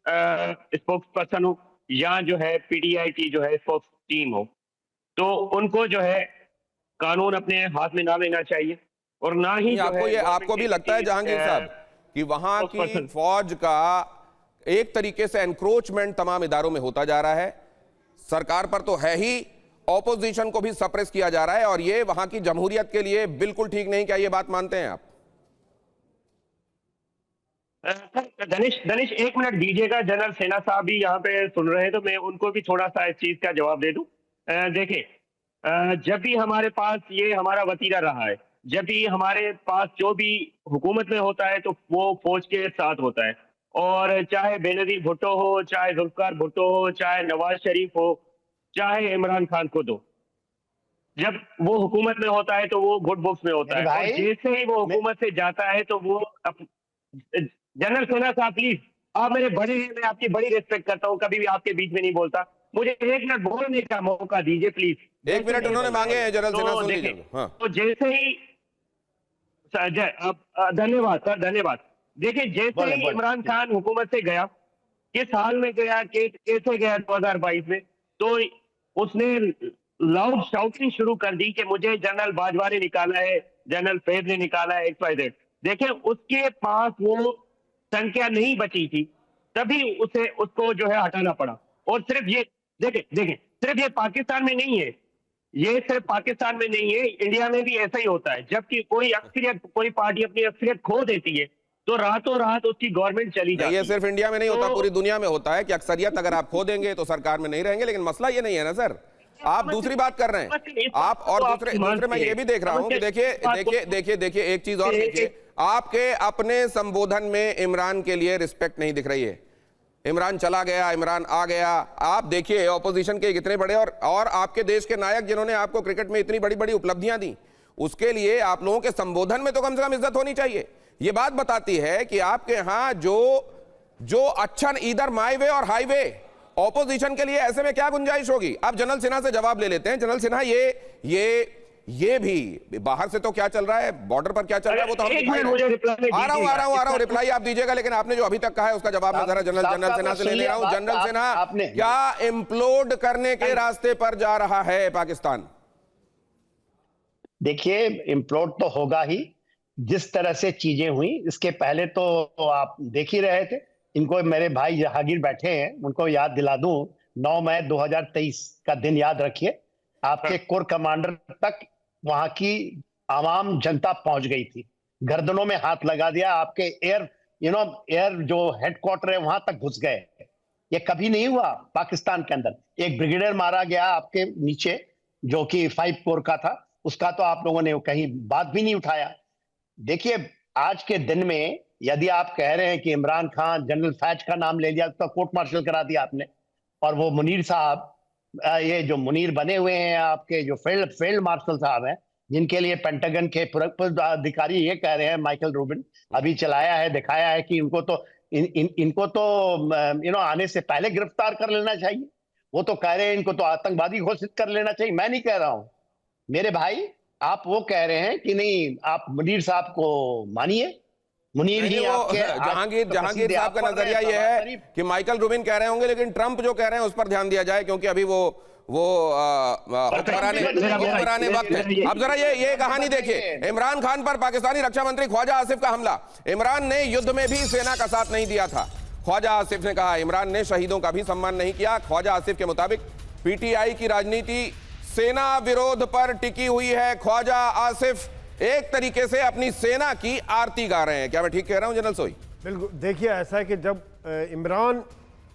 स्पोक्स पर्सन हो या जो है पीटीआई की जो है स्पोक्स टीम हो, तो उनको जो है कानून अपने हाथ में ना लेना चाहिए। और ना ही आपको भी लगता है जहांगीर साहब कि वहां की फौज का एक तरीके से एनक्रोचमेंट तमाम इदारों में होता जा रहा है, सरकार पर तो है ही, ऑपोजिशन को भी सप्रेस किया जा रहा है, और ये वहां की जमहूरियत के लिए बिल्कुल ठीक नहीं। क्या ये बात मानते हैं आप? दनिश एक मिनट दीजिएगा, जनरल सेना साहब भी यहाँ पे सुन रहे हैं, तो मैं उनको भी थोड़ा सा इस चीज का जवाब दे दूं। देखिए, जब भी हमारे पास ये हमारा वतीरा रहा है, जब भी हमारे पास जो भी हुकूमत में होता है तो वो फौज के साथ होता है। और चाहे बेनजीर भुट्टो हो, चाहे जुल्फिकार भुट्टो हो, चाहे नवाज शरीफ हो, चाहे इमरान खान खुद हो, जब वो हुकूमत में होता है तो वो गुड बुक्स में होता है, और जैसे ही वो हुकूमत से जाता है तो वो जनरल सिन्हा साहब प्लीज, आप मेरे बड़े हैं, मैं आपकी बड़ी रिस्पेक्ट करता हूँ, कभी भी आपके बीच में नहीं बोलता, मुझे 1 मिनट बोलने का मौका दीजिए प्लीज। 1 मिनट उन्होंने मांगे हैं जनरल सिन्हा, सुन लीजिए। हाँ। तो जैसे ही धन्यवाद सर, धन्यवाद। देखिए जैसे ही इमरान खान हुकूमत से गया, किस हाल में गया, कैसे गया 2022 में, तो उसने लाउड शाउटिंग शुरू कर दी कि मुझे जनरल बाजवा ने निकाला है, जनरल फैज ने निकाला है, XYZ। देखिए उसके पास वो संख्या नहीं बची थी, तभी उसको जो है हटाना पड़ा। और सिर्फ ये देखें सिर्फ ये पाकिस्तान में नहीं है, ये सिर्फ पाकिस्तान में नहीं है, इंडिया में भी ऐसा ही होता है। जबकि कोई पार्टी अपनी अक्सरियत खो देती है तो रातों रात उसकी गवर्नमेंट चली जाती है। ये सिर्फ इंडिया में नहीं होता, पूरी दुनिया में होता है कि अक्सरियत अगर आप खो देंगे तो सरकार में नहीं रहेंगे। लेकिन मसला ये नहीं है ना सर, आप दूसरी बात कर रहे हैं आप, और दूसरे मैं ये भी देख रहा हूं कि देखिए एक चीज और देखिए, आपके अपने संबोधन में इमरान के लिए रिस्पेक्ट नहीं दिख रही है। इमरान चला गया, इमरान आ गया, आप देखिए ऑपोजिशन के कितने बड़े और आपके देश के नायक जिन्होंने आपको क्रिकेट में इतनी बड़ी बड़ी उपलब्धियां दी, उसके लिए आप लोगों के संबोधन में तो कम से कम इज्जत होनी चाहिए। ये बात बताती है कि आपके यहां जो अच्छा इधर माई वे और हाईवे, ऑपोजिशन के लिए ऐसे में क्या गुंजाइश होगी। आप जनरल सिन्हा से जवाब ले लेते हैं। जनरल सिन्हा, ये भी बाहर से तो क्या चल रहा है, बॉर्डर पर क्या चल रहा है वो तो हम आ रहा हूं रिप्लाई आप दीजिएगा, लेकिन आपने जो अभी तक कहा है उसका जवाब मैं जरा जनरल सिन्हा से ले रहा हूं। जनरल सिन्हा, क्या इम्प्लोड करने के रास्ते पर जा रहा है पाकिस्तान? देखिए इम्प्लोड तो होगा ही, जिस तरह से चीजें हुई इसके पहले तो आप देख ही रहे थे। इनको मेरे भाई जहांगीर बैठे हैं, उनको याद दिला दूं, 9 मई 2023 का दिन याद रखिए। आपके कोर कमांडर तक वहां की आवाम जनता पहुंच गई थी, गर्दनों में हाथ लगा दिया, आपके एयर जो हेडक्वार्टर है वहां तक घुस गए। ये कभी नहीं हुआ पाकिस्तान के अंदर। एक ब्रिगेडियर मारा गया आपके नीचे जो कि 5 कोर का था, उसका तो आप लोगों ने कहीं बात भी नहीं उठाया। देखिए आज के दिन में यदि आप कह रहे हैं कि इमरान खान, जनरल फैज का नाम ले लिया तो कोर्ट मार्शल करा दिया आपने, और वो मुनीर साहब, ये जो मुनीर बने हुए हैं आपके जो फील्ड मार्शल साहब हैं, जिनके लिए पेंटागन के अधिकारी ये कह रहे हैं, माइकल रूबिन अभी चलाया है, दिखाया है कि इनको तो आने से पहले गिरफ्तार कर लेना चाहिए। वो तो कह रहे हैं इनको तो आतंकवादी घोषित कर लेना चाहिए। मैं नहीं कह रहा हूं मेरे भाई, आप वो कह रहे हैं कि नहीं, आप मुनीर साहब को मानिए। मुनीर ही आपके जहांगीर साहब का नजरिया यह है कि माइकल रूबिन कह रहे होंगे, लेकिन ट्रंप जो कह रहे हैं उस पर ध्यान दिया जाए, क्योंकि अभी वो हुक्मराने वक्त है। अब जरा ये कहानी देखिए, इमरान खान पर पाकिस्तानी रक्षा मंत्री ख्वाजा आसिफ का हमला। इमरान ने युद्ध में भी सेना का साथ नहीं दिया था, ख्वाजा आसिफ ने कहा। इमरान ने शहीदों का भी सम्मान नहीं किया। ख्वाजा आसिफ के मुताबिक पीटीआई की राजनीति सेना विरोध पर टिकी हुई है। ख्वाजा आसिफ एक तरीके से अपनी सेना की आरती गा रहे हैं। क्या मैं ठीक कह रहा हूं जनरल सोई? बिल्कुल। देखिए ऐसा है कि जब इमरान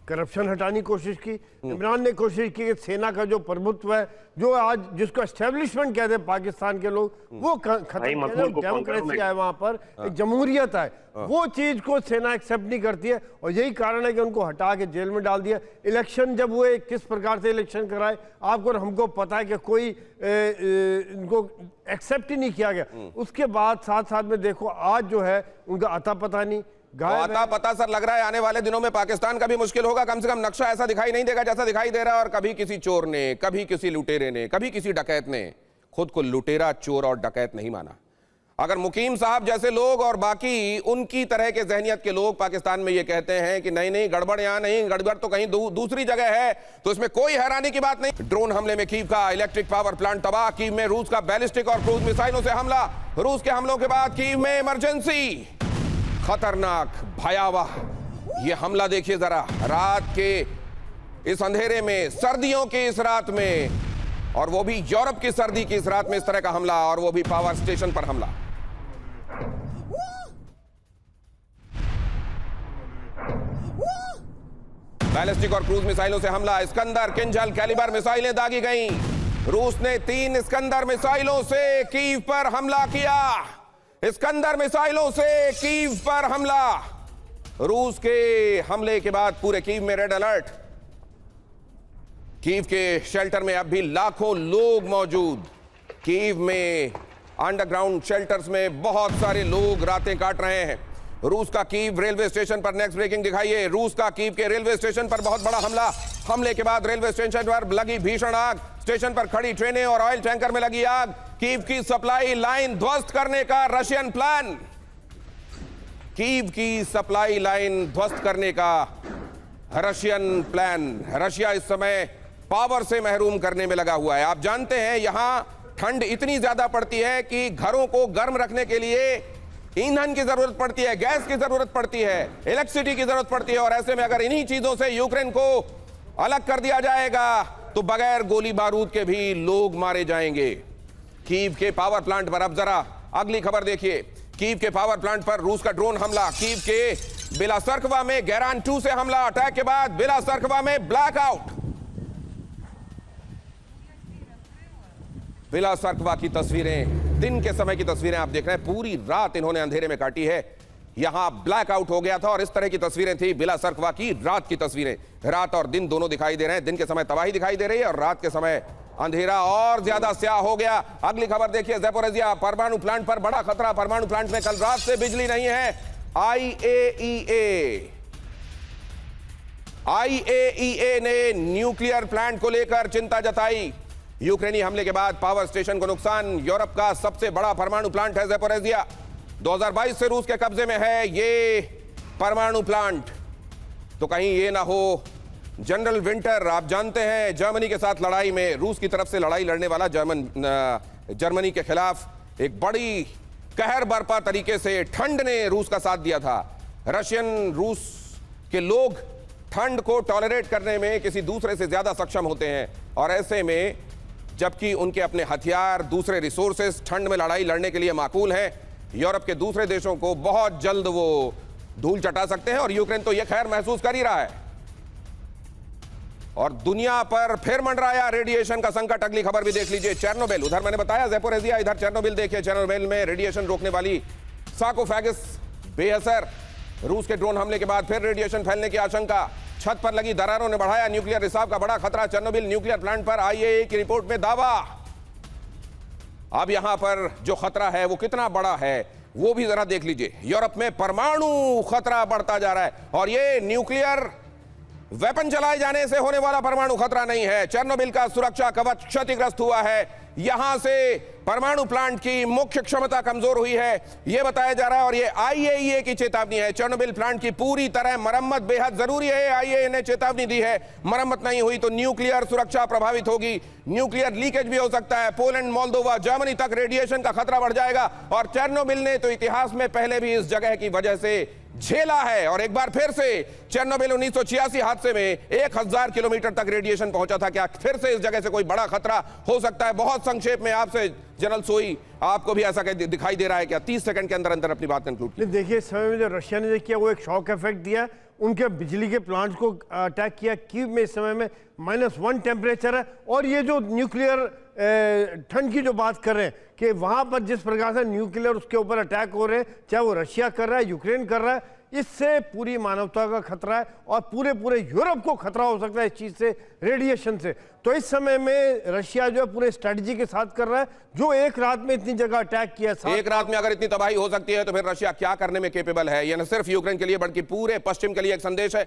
करप्शन हटाने की कोशिश की, इमरान ने कोशिश की कि सेना का जो प्रभुत्व है, जो आज जिसको एस्टेब्लिशमेंट कहते हैं पाकिस्तान के लोग, वो खत्म किया। डेमोक्रेसी है वहां पर, एक जमहूरियत है, वो चीज को सेना एक्सेप्ट नहीं करती है, और यही कारण है कि उनको हटा के जेल में डाल दिया। इलेक्शन जब हुए, किस प्रकार से इलेक्शन कराए आपको और हमको पता है कि कोई इनको एक्सेप्ट ही नहीं किया गया। उसके बाद साथ साथ में देखो आज जो है उनका अता पता नहीं, पता सर लग रहा है आने वाले दिनों में पाकिस्तान का भी मुश्किल होगा। कम से कम नक्शा ऐसा दिखाई नहीं देगा जैसा दिखाई दे रहा है। और कभी किसी चोर ने, कभी किसी लुटेरे ने, कभी किसी डकैत ने खुद को लुटेरा, चोर और डकैत नहीं माना। अगर मुकीम साहब जैसे लोग और बाकी उनकी तरह के जहनियत के लोग पाकिस्तान में ये कहते हैं कि नहीं नहीं गड़बड़ यहां नहीं, गड़बड़ तो कहीं दूसरी जगह है, तो इसमें कोई हैरानी की बात नहीं। ड्रोन हमले में कीव का इलेक्ट्रिक पावर प्लांट तबाह। कीव में रूस का बैलिस्टिक और क्रूज मिसाइलों से हमला। रूस के हमलों के बाद कीव में इमरजेंसी। खतरनाक, भयावह ये हमला देखिए जरा, रात के इस अंधेरे में, सर्दियों की इस रात में, और वो भी यूरोप की सर्दी की इस रात में इस तरह का हमला, और वो भी पावर स्टेशन पर हमला। बैलिस्टिक और क्रूज मिसाइलों से हमला। इस्कंदर, किंजल, कैलिबर मिसाइलें दागी गईं। रूस ने 3 इस्कंदर मिसाइलों से कीव पर हमला किया। इस्कंदर मिसाइलों से कीव पर हमला। रूस के हमले के बाद पूरे कीव में रेड अलर्ट। कीव के शेल्टर में अब भी लाखों लोग मौजूद। कीव में अंडरग्राउंड शेल्टर्स में बहुत सारे लोग रातें काट रहे हैं। रूस का कीव रेलवे स्टेशन पर नेक्स्ट ब्रेकिंग दिखाइए। रूस का कीव के रेलवे स्टेशन पर बहुत बड़ा हमला। हमले के बाद रेलवे स्टेशन पर लगी भीषण आग। स्टेशन पर खड़ी ट्रेनें और ऑयल टैंकर में लगी आग। कीव की सप्लाई लाइन ध्वस्त करने का रशियन प्लान। कीव की सप्लाई लाइन ध्वस्त करने का रशियन प्लान। रशिया इस समय पावर से महरूम करने में लगा हुआ है। आप जानते हैं यहां ठंड इतनी ज्यादा पड़ती है कि घरों को गर्म रखने के लिए ईंधन की जरूरत पड़ती है, गैस की जरूरत पड़ती है, इलेक्ट्रिसिटी की जरूरत पड़ती है। और ऐसे में अगर इन्हीं चीजों से यूक्रेन को अलग कर दिया जाएगा तो बगैर गोली बारूद के भी लोग मारे जाएंगे। कीव के पावर प्लांट पर अब जरा अगली खबर देखिए। कीव के पावर प्लांट पर रूस का ड्रोन हमला। कीव के बिलासर्कवा में गैरान 2 से हमला। अटैक के बाद बिलासर्कवा में ब्लैकआउट। बिलासर्कवा की तस्वीरें, दिन के समय की तस्वीरें आप देख रहे हैं। पूरी रात इन्होंने अंधेरे में काटी है। यहां ब्लैकआउट हो गया था और इस तरह की तस्वीरें थी बिलासर्कवा की रात की तस्वीरें। रात और दिन दोनों दिखाई दे रहे हैं। दिन के समय तबाही दिखाई दे रही है और रात के समय अंधेरा और ज्यादा स्याह हो गया। अगली खबर देखिए। ज़ैपोरिज़िया परमाणु प्लांट पर बड़ा खतरा। परमाणु प्लांट में कल रात से बिजली नहीं है। IAEA ने न्यूक्लियर प्लांट को लेकर चिंता जताई। यूक्रेनी हमले के बाद पावर स्टेशन को नुकसान। यूरोप का सबसे बड़ा परमाणु प्लांट है ज़ैपोरिज़िया। 2022 से रूस के कब्जे में है ये परमाणु प्लांट। तो कहीं ये ना हो जनरल विंटर, आप जानते हैं जर्मनी के साथ लड़ाई में, रूस की तरफ से लड़ाई लड़ने वाला जर्मनी के खिलाफ एक बड़ी कहर बरपा तरीके से ठंड ने रूस का साथ दिया था। रूस के लोग ठंड को टॉलरेट करने में किसी दूसरे से ज्यादा सक्षम होते हैं और ऐसे में जबकि उनके अपने हथियार, दूसरे रिसोर्सेस ठंड में लड़ाई लड़ने के लिए माकूल हैं, यूरोप के दूसरे देशों को बहुत जल्द वो धूल चटा सकते हैं और यूक्रेन तो यह खैर महसूस कर ही रहा है। और दुनिया पर फिर मंडराया रेडिएशन का संकट। अगली खबर भी देख लीजिए। चेर्नोबिल, उधर मैंने बताया ज़ैपोरिज़िया, इधर चेर्नोबिल देखिए। चेर्नोबिल में रेडिएशन रोकने वाली सार्कोफेगस बेअसर। रूस के ड्रोन हमले के बाद फिर रेडिएशन फैलने की आशंका। छत पर लगी दरारों ने बढ़ाया न्यूक्लियर रिसाव का बड़ा खतरा। चेर्नोबिल न्यूक्लियर प्लांट पर IAEA की रिपोर्ट में दावा। अब यहां पर जो खतरा है वो कितना बड़ा है वो भी जरा देख लीजिए। यूरोप में परमाणु खतरा बढ़ता जा रहा है और ये न्यूक्लियर वेपन चलाए जाने से होने वाला परमाणु खतरा नहीं है। चेर्नोबिल का सुरक्षा कवच क्षतिग्रस्त हुआ है। यहां से परमाणु प्लांट की मुख्य क्षमता कमजोर हुई है यह बताया जा रहा है और यह IAEA की चेतावनी है। चेर्नोबिल प्लांट की पूरी तरह मरम्मत बेहद जरूरी है। IAEA ने चेतावनी दी है, मरम्मत नहीं हुई तो न्यूक्लियर सुरक्षा प्रभावित होगी, न्यूक्लियर लीकेज भी हो सकता है। पोलैंड, मोल्दोवा, जर्मनी तक रेडिएशन का खतरा बढ़ जाएगा। और चेर्नोबिल ने तो इतिहास में पहले भी इस जगह की वजह से झेला है और एक बार फिर से चेर्नोबिल 1986 हादसे में 1000 किलोमीटर तक रेडिएशन पहुंचा था। क्या फिर से इस जगह से कोई बड़ा खतरा हो सकता है? बहुत संक्षेप में आपसे जनरल सोई, आपको भी ऐसा दिखाई दे रहा है क्या? 30 सेकंड के अंदर अंदर अपनी बात कंक्लूड। देखिए, इस समय में जो रशिया ने किया वो एक शॉक इफेक्ट दिया, उनके बिजली के प्लांट को अटैक किया। कीव में इस समय में -1 टेम्परेचर है और ये जो न्यूक्लियर ठंड की जो बात कर रहे हैं कि वहां पर जिस प्रकार से न्यूक्लियर उसके ऊपर अटैक हो रहे हैं, चाहे वो रशिया कर रहा है, यूक्रेन कर रहा है, इससे पूरी मानवता का खतरा है और पूरे यूरोप को खतरा हो सकता है इस चीज से, रेडिएशन से। तो इस समय में रशिया जो है पूरे स्ट्रेटजी के साथ कर रहा है। जो एक रात में इतनी जगह अटैक किया, एक रात में अगर इतनी तबाही हो सकती है तो फिर रशिया क्या करने में केपेबल है? यह न सिर्फ यूक्रेन के लिए बल्कि पूरे पश्चिम के लिए एक संदेश है।